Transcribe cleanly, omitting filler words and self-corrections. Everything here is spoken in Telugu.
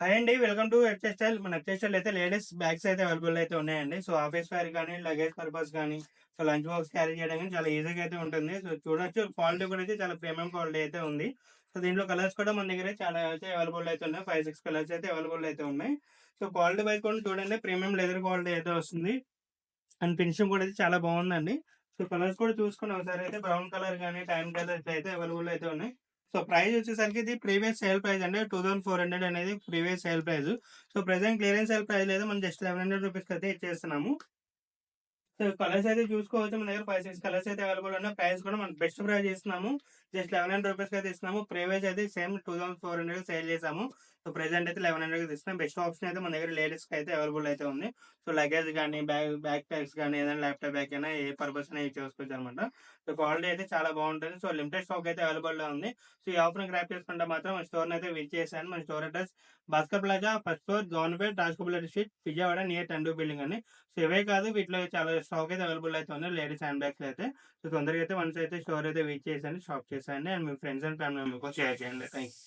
హాయ్ అండి. Welcome to H S style. మన హెచ్ఎస్ స్టైల్ అయితే లేడీస్ బ్యాగ్స్ అయితే అవైలబుల్ అయితే ఉన్నాయండి. సో, ఆఫీస్ వేర్ గానీ, లగేజ్ పర్పస్ గానీ, సో, లంచ్ బాక్స్ క్యారీ చేయడం గానీ చాలా ఈజీగా అయితే ఉంటుంది. సో, చూడొచ్చు క్వాలిటీ కూడా అయితే చాలా ప్రీమియం క్వాలిటీ అయితే ఉంది. సో, దీంట్లో కలర్స్ కూడా మన దగ్గర చాలా అయితే అవైలబుల్ అయితే ఉన్నాయి. 5, 6 కలర్స్ అయితే అవైలబుల్ అయితే ఉన్నాయి. సో, క్వాలిటీ వైస్ కూడా చూడండి ప్రీమియం లెదర్ క్వాలిటీ అయితే వస్తుంది. అండ్ ఫినిషింగ్ కూడా అయితే చాలా బాగుందండి. సో, కలర్స్ కూడా చూసుకొని ఒకసారి అయితే బ్రౌన్ కలర్ గానీ, టాన్ కలర్స్ అయితే అవైలబుల్ అయితే ఉన్నాయి. సో, ప్రైస్ వచ్చేసరికి ఇది ప్రీవియస్ సేల్ ప్రైస్ అండి. 2400 అనేది previous sale price. So, present clearance sale price లేదు. మనం జస్ట్ 1100 రూపీస్‌కి అయితే ఇచ్చేస్తున్నాము. సో, కలర్స్ అయితే చూసుకోవచ్చు. మన దగ్గర 5, 6 కలర్స్ అయితే అవైలబుల్ ఉన్నాయి. ప్రైస్ కూడా మనం బెస్ట్ ప్రైస్ ఇస్తున్నాము. జస్ట్ 1100 రూపీస్‌కి అయితే ఇస్తున్నాము. ప్రీవియస్ అయితే సేమ్ 2400 సేల్ చేసాము. సో, ప్రెజెంట్ అయితే 1100కి ఇస్తున్నాం. బెస్ట్ ఆప్షన్ అయితే మన దగ్గర లేడీస్‌కి అయితే అవైలబుల్ అయితే ఉంది. సో, లగేజ్ గానీ, బ్యాక్ ప్యాక్స్ గానీ, ఏదైనా ల్యాప్‌టాప్ బ్యాగ్ అయినా ఏ పర్పస్ అయినా యూజ్ చేసుకోవచ్చనమాట. సో, క్వాలిటీ అయితే చాలా బాగుంటుంది. సో, లిమిటెడ్ స్టాక్ అయితే అవైలబుల్‌లో ఉంది. సో, ఈ ఆఫర్‌ని గ్రాబ్ చేసుకుంటే మాత్రం మన స్టోర్‌ని అయితే విజిట్ చేశాను. మన store address Bhaskar plaza first floor government Rajagopal street Vijayawada near టండూ బిల్డింగ్ అండి. సో, ఇవే కాదు వీటిలో చాలా స్టాక్ అయితే అవైలబుల్ అయితే ఉన్నాయి. లేడీస్ హ్యాండ్ బ్యాగ్స్ అయితే. సో, తొందరగా అయితే వన్స్ అయితే స్టోర్ అయితే విజిట్ చేసేయండి. షాప్ చేసేయండి. And me friends and family మెంబర్స్‌కి షేర్ చేయండి. థాంక్స్.